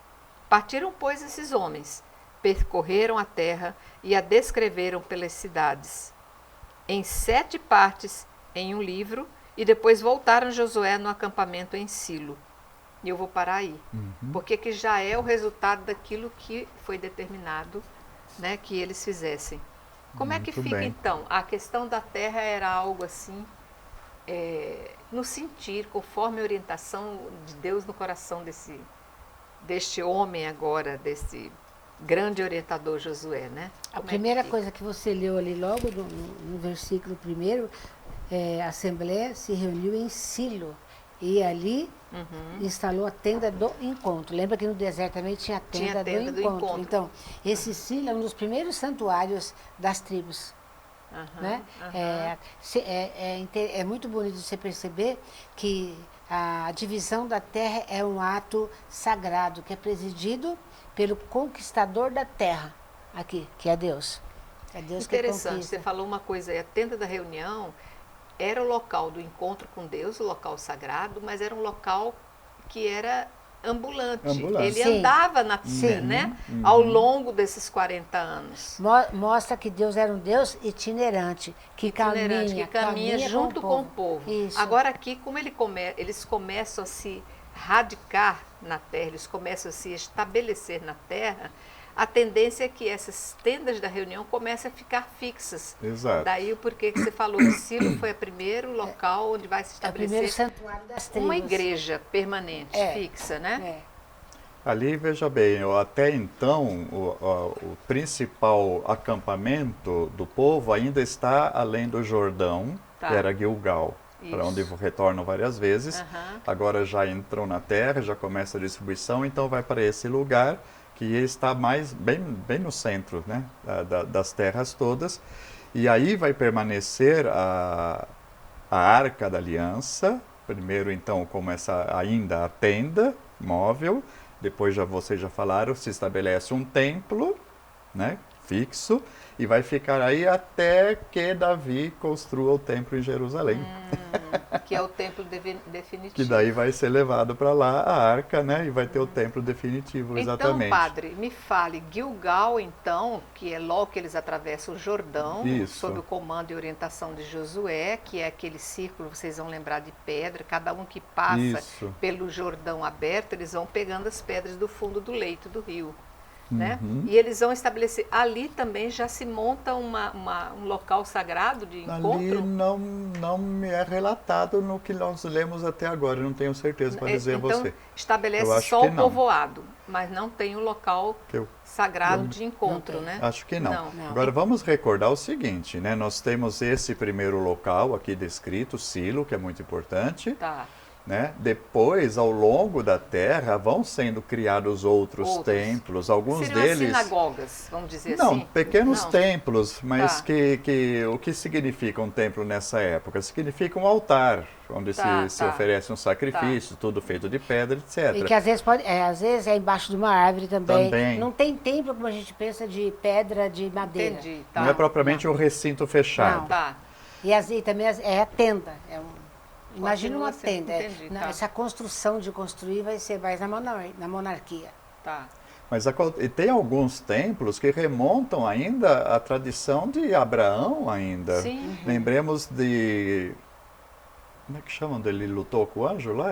Speaker 2: Partiram, pois, esses homens, percorreram a terra e a descreveram pelas cidades, em 7 partes em um livro, e depois voltaram Josué no acampamento em Silo. E eu vou parar aí, porque que já é o resultado daquilo que foi determinado, né, que eles fizessem. Como é que
Speaker 4: Muito
Speaker 2: fica
Speaker 4: bem.
Speaker 2: então? A questão da terra era algo assim, no sentir, conforme a orientação de Deus no coração deste homem agora, desse grande orientador Josué, né?
Speaker 3: A
Speaker 2: Como é
Speaker 3: primeira
Speaker 2: que-
Speaker 3: coisa que você leu ali logo no versículo primeiro, a Assembleia se reuniu em Silo e ali instalou a tenda do encontro. Lembra que no deserto também tinha a
Speaker 2: Tinha a tenda do encontro.
Speaker 3: Então, esse Silo é um dos primeiros santuários das tribos.
Speaker 2: Aham,
Speaker 3: Né?
Speaker 2: aham.
Speaker 3: É muito bonito você perceber que a divisão da terra é um ato sagrado, que é presidido pelo conquistador da terra, aqui, que é Deus. É Deus que
Speaker 2: Interessante,
Speaker 3: conquista.
Speaker 2: você falou uma coisa aí, a tenda da reunião era o local do encontro com Deus, o local sagrado, mas era um local que era ambulante. Ele
Speaker 3: Sim.
Speaker 2: andava né, ao longo desses 40 anos.
Speaker 3: Mostra que Deus era um Deus itinerante, que caminha
Speaker 2: junto com o povo.
Speaker 3: Isso.
Speaker 2: Agora aqui, como eles começam a se radicar na terra, eles começam a se estabelecer na terra, a tendência é que essas tendas da reunião comecem a ficar fixas.
Speaker 4: Exato.
Speaker 2: Daí o porquê que você falou, o Silo foi o primeiro local onde vai se
Speaker 3: É o primeiro
Speaker 2: estabelecer
Speaker 3: santuário das tribos.
Speaker 2: uma igreja permanente,
Speaker 3: É.
Speaker 2: fixa, né?
Speaker 4: Ali, veja bem, até então, o principal acampamento do povo ainda está além do Jordão,
Speaker 2: Tá.
Speaker 4: que era Gilgal, para
Speaker 2: Isso.
Speaker 4: onde retornam várias vezes.
Speaker 2: Aham.
Speaker 4: Agora já entrou na terra, já começa a distribuição, então vai para esse lugar que está bem no centro, né, das terras todas. E aí vai permanecer a Arca da Aliança. Primeiro, então, começa ainda a tenda móvel. Depois, vocês já falaram, se estabelece um templo, né, fixo, e vai ficar aí até que Davi construa o templo em Jerusalém.
Speaker 2: Que é o templo definitivo.
Speaker 4: Que daí vai ser levado para lá a arca, né, e vai ter o templo definitivo, exatamente.
Speaker 2: Então, padre, me fale, Gilgal, então, que é logo que eles atravessam o Jordão,
Speaker 4: Isso.
Speaker 2: sob o comando e orientação de Josué, que é aquele círculo, vocês vão lembrar, de pedra, cada um que passa
Speaker 4: Isso.
Speaker 2: pelo Jordão aberto, eles vão pegando as pedras do fundo do leito do rio. Né?
Speaker 4: Uhum.
Speaker 2: E eles vão estabelecer, ali também já se monta um local sagrado de
Speaker 4: Ali
Speaker 2: encontro?
Speaker 4: não me é relatado no que nós lemos até agora, eu não tenho certeza para dizer a
Speaker 2: Então,
Speaker 4: você. Eu
Speaker 2: estabelece
Speaker 4: acho
Speaker 2: só
Speaker 4: que
Speaker 2: o
Speaker 4: não.
Speaker 2: povoado, mas não tem o local
Speaker 4: Eu
Speaker 2: sagrado de encontro,
Speaker 3: tem.
Speaker 2: né?
Speaker 4: acho que não.
Speaker 3: Não.
Speaker 4: Agora vamos recordar o seguinte, né? Nós temos esse primeiro local aqui descrito, Silo, que é muito importante.
Speaker 2: Tá.
Speaker 4: Né? Depois, ao longo da terra, vão sendo criados outros templos, alguns
Speaker 2: Seriam
Speaker 4: deles...
Speaker 2: as sinagogas, vamos dizer
Speaker 4: Não,
Speaker 2: assim?
Speaker 4: pequenos
Speaker 2: Não.
Speaker 4: templos, mas
Speaker 2: Tá.
Speaker 4: o que significa um templo nessa época? Significa um altar, onde se oferece um sacrifício, tudo feito de pedra, etc.
Speaker 3: E que às vezes às vezes é embaixo de uma árvore também.
Speaker 4: Também.
Speaker 3: Não tem templo como a gente pensa de pedra, de madeira.
Speaker 2: Entendi, tá.
Speaker 4: Não é propriamente um recinto fechado.
Speaker 3: Não.
Speaker 2: Tá.
Speaker 3: E também é a tenda. Imagina
Speaker 2: Continua
Speaker 3: uma
Speaker 2: sendo,
Speaker 3: tenda.
Speaker 2: entendi, tá.
Speaker 3: Essa construção de construir vai ser mais na monarquia.
Speaker 2: Tá.
Speaker 4: Mas e tem alguns templos que remontam ainda à tradição de Abraão ainda.
Speaker 2: Sim.
Speaker 4: Lembremos de... Como é que chamam dele? Lutou com o anjo lá?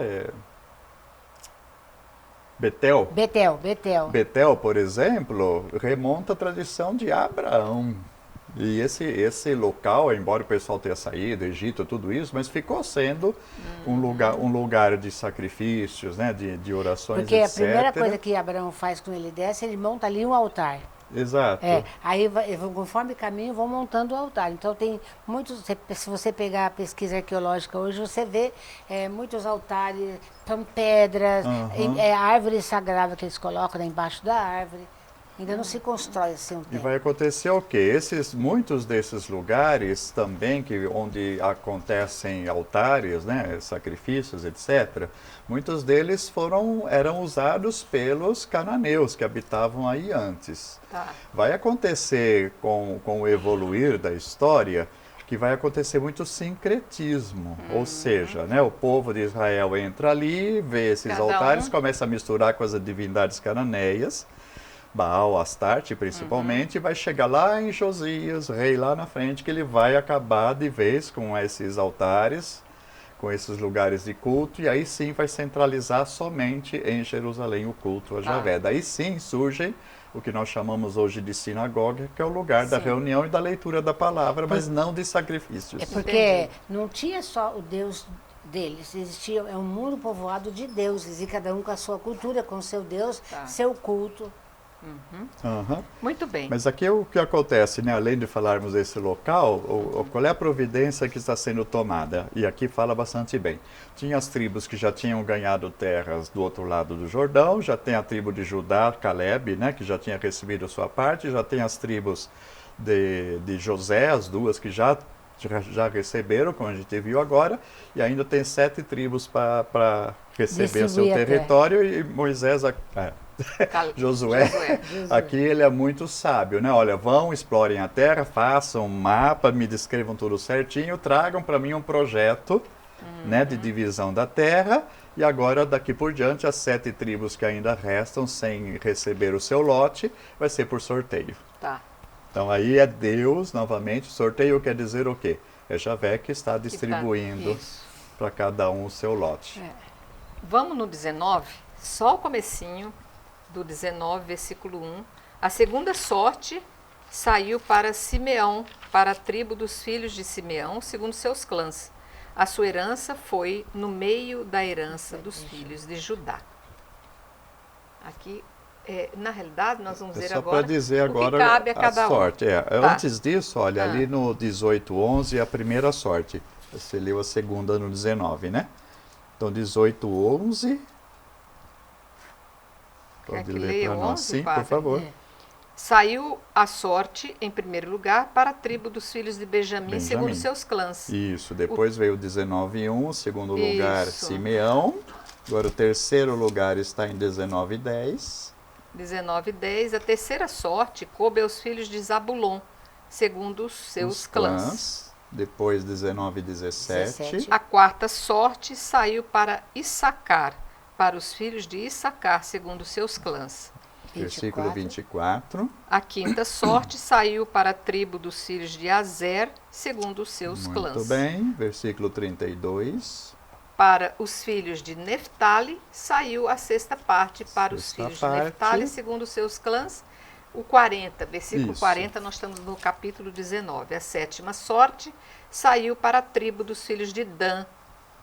Speaker 4: Betel. Betel, por exemplo, remonta à tradição de Abraão. E esse local, embora o pessoal tenha saído, Egito, tudo isso, mas ficou sendo um lugar de sacrifícios, né, de orações,
Speaker 3: Porque
Speaker 4: etc.
Speaker 3: a primeira coisa que Abraão faz quando ele desce, ele monta ali um altar.
Speaker 4: Exato.
Speaker 3: Aí, conforme caminho, vão montando o altar. Então, tem muitos... Se você pegar a pesquisa arqueológica hoje, você vê muitos altares, são pedras, árvores sagradas que eles colocam lá embaixo da árvore. Ainda não se constrói assim um
Speaker 4: E
Speaker 3: templo.
Speaker 4: vai acontecer o quê? Muitos desses lugares também, onde acontecem altares, né, sacrifícios, etc., muitos deles eram usados pelos cananeus que habitavam aí antes.
Speaker 2: Tá.
Speaker 4: Vai acontecer com o evoluir da história que vai acontecer muito sincretismo, ou seja, né, o povo de Israel entra ali, vê esses
Speaker 2: Cada
Speaker 4: altares,
Speaker 2: um.
Speaker 4: começa a misturar com as divindades cananeias, Baal, Astarte principalmente, e vai chegar lá em Josias, rei lá na frente, que ele vai acabar de vez com esses altares, com esses lugares de culto, e aí sim vai centralizar somente em Jerusalém o culto a Javé. Daí sim surgem o que nós chamamos hoje de sinagoga, que é o lugar da reunião e da leitura da palavra, mas não de sacrifícios.
Speaker 3: É porque não tinha só o Deus deles, existia um mundo povoado de deuses, e cada um com a sua cultura, com o seu Deus, seu culto.
Speaker 4: Uhum.
Speaker 2: Muito bem.
Speaker 4: Mas aqui o que acontece, né? Além de falarmos desse local, qual é a providência que está sendo tomada? E aqui fala bastante bem. Tinha as tribos que já tinham ganhado terras do outro lado do Jordão, já tem a tribo de Judá, Caleb, né? Que já tinha recebido a sua parte, já tem as tribos de José, as duas que já receberam, como a gente viu agora, e ainda tem 7 tribos para receber seu território, e Moisés Josué, aqui ele é muito sábio, né? Olha, vão, explorem a terra, façam um mapa, me descrevam tudo certinho, tragam para mim um projeto, né, de divisão da terra. E agora, daqui por diante, as 7 tribos que ainda restam sem receber o seu lote, vai ser por sorteio.
Speaker 2: Tá.
Speaker 4: Então aí é Deus, novamente, sorteio quer dizer o quê? É Javé que está distribuindo para cada um o seu lote.
Speaker 2: Vamos no 19, só o comecinho do 19, versículo 1. A segunda sorte saiu para Simeão, para a tribo dos filhos de Simeão, segundo seus clãs. A sua herança foi no meio da herança dos filhos de Judá. Aqui, na realidade, nós vamos ver
Speaker 4: só
Speaker 2: agora
Speaker 4: para dizer
Speaker 2: o que
Speaker 4: agora
Speaker 2: cabe a cada
Speaker 4: sorte.
Speaker 2: Tá.
Speaker 4: Antes disso, olha, ali no 18:11 a primeira sorte. Você leu a segunda no 19, né? Então 18:11.
Speaker 2: Quer
Speaker 4: Pode
Speaker 2: que
Speaker 4: ler
Speaker 2: leia
Speaker 4: para
Speaker 2: o
Speaker 4: nós,
Speaker 2: 11,
Speaker 4: sim, por
Speaker 2: padre?
Speaker 4: favor.
Speaker 2: Saiu a sorte, em primeiro lugar, para a tribo dos filhos de Benjamim, segundo seus clãs.
Speaker 4: Isso, depois veio o 19:1, segundo lugar
Speaker 2: Isso.
Speaker 4: Simeão. Agora o terceiro lugar está em 19:10.
Speaker 2: 19:10. A terceira sorte coube aos filhos de Zabulon, segundo os seus
Speaker 4: Os
Speaker 2: clãs.
Speaker 4: Depois 19:17.
Speaker 2: A quarta sorte saiu para Issacar, para os filhos de Issacar, segundo os seus clãs.
Speaker 4: Versículo 24.
Speaker 2: A quinta sorte saiu para a tribo dos filhos de Azer, segundo os seus clãs.
Speaker 4: Muito bem. Versículo 32.
Speaker 2: Para os filhos de Neftali saiu a sexta parte para os
Speaker 4: Sexta
Speaker 2: filhos
Speaker 4: parte.
Speaker 2: de Neftali, segundo os seus clãs. O 40, versículo
Speaker 4: Isso.
Speaker 2: 40, nós estamos no capítulo 19. A sétima sorte saiu para a tribo dos filhos de Dan.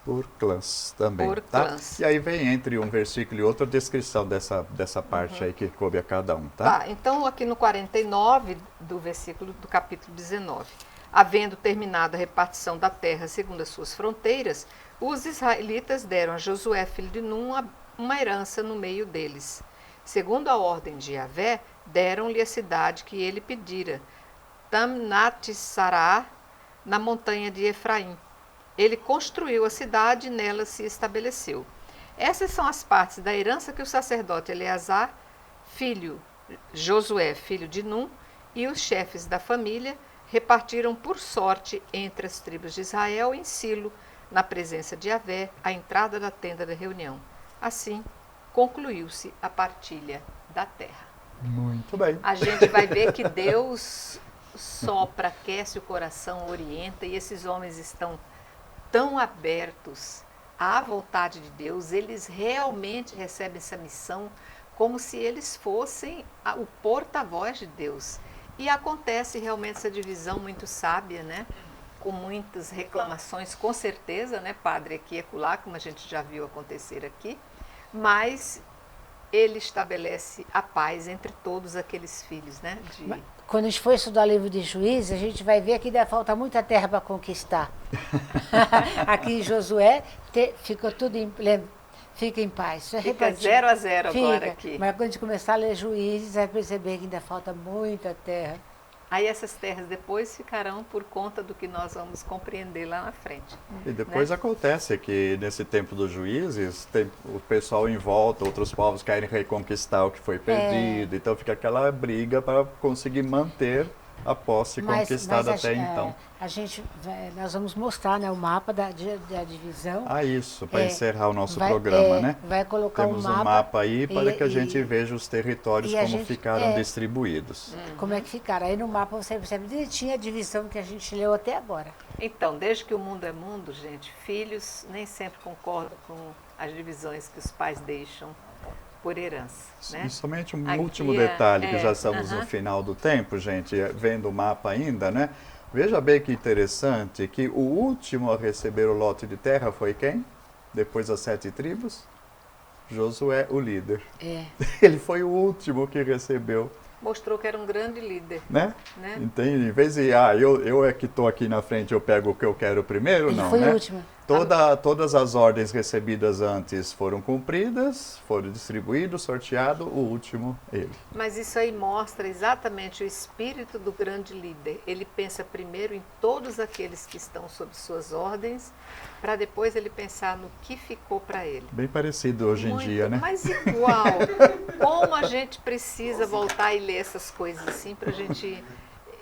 Speaker 4: Por clãs também.
Speaker 2: Por
Speaker 4: tá?
Speaker 2: clãs.
Speaker 4: E aí vem entre um versículo e outro a descrição dessa parte aí que coube a cada um, tá?
Speaker 2: Tá, então aqui no 49 do versículo do capítulo 19. Havendo terminado a repartição da terra segundo as suas fronteiras, os israelitas deram a Josué, filho de Num, uma herança no meio deles. Segundo a ordem de Javé, deram-lhe a cidade que ele pedira, Tamnat-Sará, na montanha de Efraim. Ele construiu a cidade e nela se estabeleceu. Essas são as partes da herança que o sacerdote Eleazar, Josué, filho de Num, e os chefes da família repartiram por sorte entre as tribos de Israel em Silo, na presença de Javé, à entrada da tenda da reunião. Assim, concluiu-se a partilha da terra.
Speaker 4: Muito bem.
Speaker 2: A gente vai ver que Deus sopra, aquece o coração, orienta, e esses homens estão tão abertos à vontade de Deus, eles realmente recebem essa missão como se eles fossem o porta-voz de Deus. E acontece realmente essa divisão muito sábia, né? Com muitas reclamações, com certeza, né, padre, aqui e acolá, como a gente já viu acontecer aqui, mas ele estabelece a paz entre todos aqueles filhos, né?
Speaker 3: Quando a gente for estudar o livro de Juízes, a gente vai ver que ainda falta muita terra para conquistar. Aqui em Josué, fica tudo fica em paz.
Speaker 2: Fica 0-0 agora aqui.
Speaker 3: Mas quando a gente começar a ler Juízes, vai perceber que ainda falta muita terra.
Speaker 2: Aí essas terras depois ficarão por conta do que nós vamos compreender lá na frente.
Speaker 4: E depois acontece que nesse tempo dos juízes, o pessoal em volta, outros povos querem reconquistar o que foi perdido, então fica aquela briga para conseguir manter a posse conquistada até então.
Speaker 3: Nós vamos mostrar, né, o mapa da divisão.
Speaker 4: Isso, para encerrar o nosso programa, né?
Speaker 3: Vai colocar
Speaker 4: Temos um mapa aí para que a gente veja os territórios como ficaram distribuídos.
Speaker 3: Como é que ficaram. Aí no mapa você percebe direitinho a divisão que a gente leu até agora.
Speaker 2: Então, desde que o mundo é mundo, gente, filhos nem sempre concordam com as divisões que os pais deixam por herança, né?
Speaker 4: E somente um
Speaker 2: Aqui
Speaker 4: último detalhe, que já estamos
Speaker 2: aham.
Speaker 4: no final do tempo, gente, vendo o mapa ainda, né? Veja bem que interessante que o último a receber o lote de terra foi quem? Depois das 7 tribos? Josué, o líder. Ele foi o último que recebeu.
Speaker 2: Mostrou que era um grande líder.
Speaker 4: Né?
Speaker 2: Né?
Speaker 4: Entende? Em vez de, eu é que estou aqui na frente, eu pego o que eu quero primeiro,
Speaker 3: Ele
Speaker 4: não,
Speaker 3: foi
Speaker 4: né?
Speaker 3: o último.
Speaker 4: Todas as ordens recebidas antes foram cumpridas, foram distribuídos, sorteado, o último, ele.
Speaker 2: Mas isso aí mostra exatamente o espírito do grande líder. Ele pensa primeiro em todos aqueles que estão sob suas ordens, para depois ele pensar no que ficou para ele.
Speaker 4: Bem parecido hoje em dia, né?
Speaker 2: Mas igual. Como a gente precisa voltar e ler essas coisas assim para a gente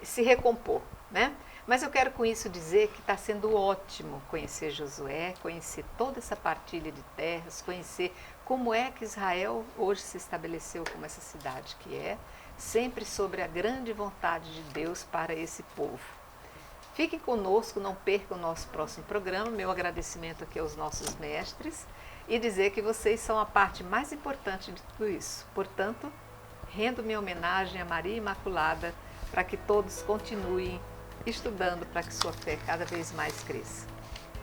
Speaker 2: se recompor, né? Mas eu quero com isso dizer que está sendo ótimo conhecer Josué, conhecer toda essa partilha de terras, conhecer como é que Israel hoje se estabeleceu como essa cidade que é, sempre sobre a grande vontade de Deus para esse povo. Fiquem conosco, não percam o nosso próximo programa. Meu agradecimento aqui aos nossos mestres e dizer que vocês são a parte mais importante de tudo isso. Portanto, rendo minha homenagem a Maria Imaculada para que todos continuem estudando para que sua fé cada vez mais cresça.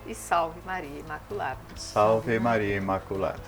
Speaker 2: E salve Maria Imaculada.
Speaker 4: Salve Maria Imaculada.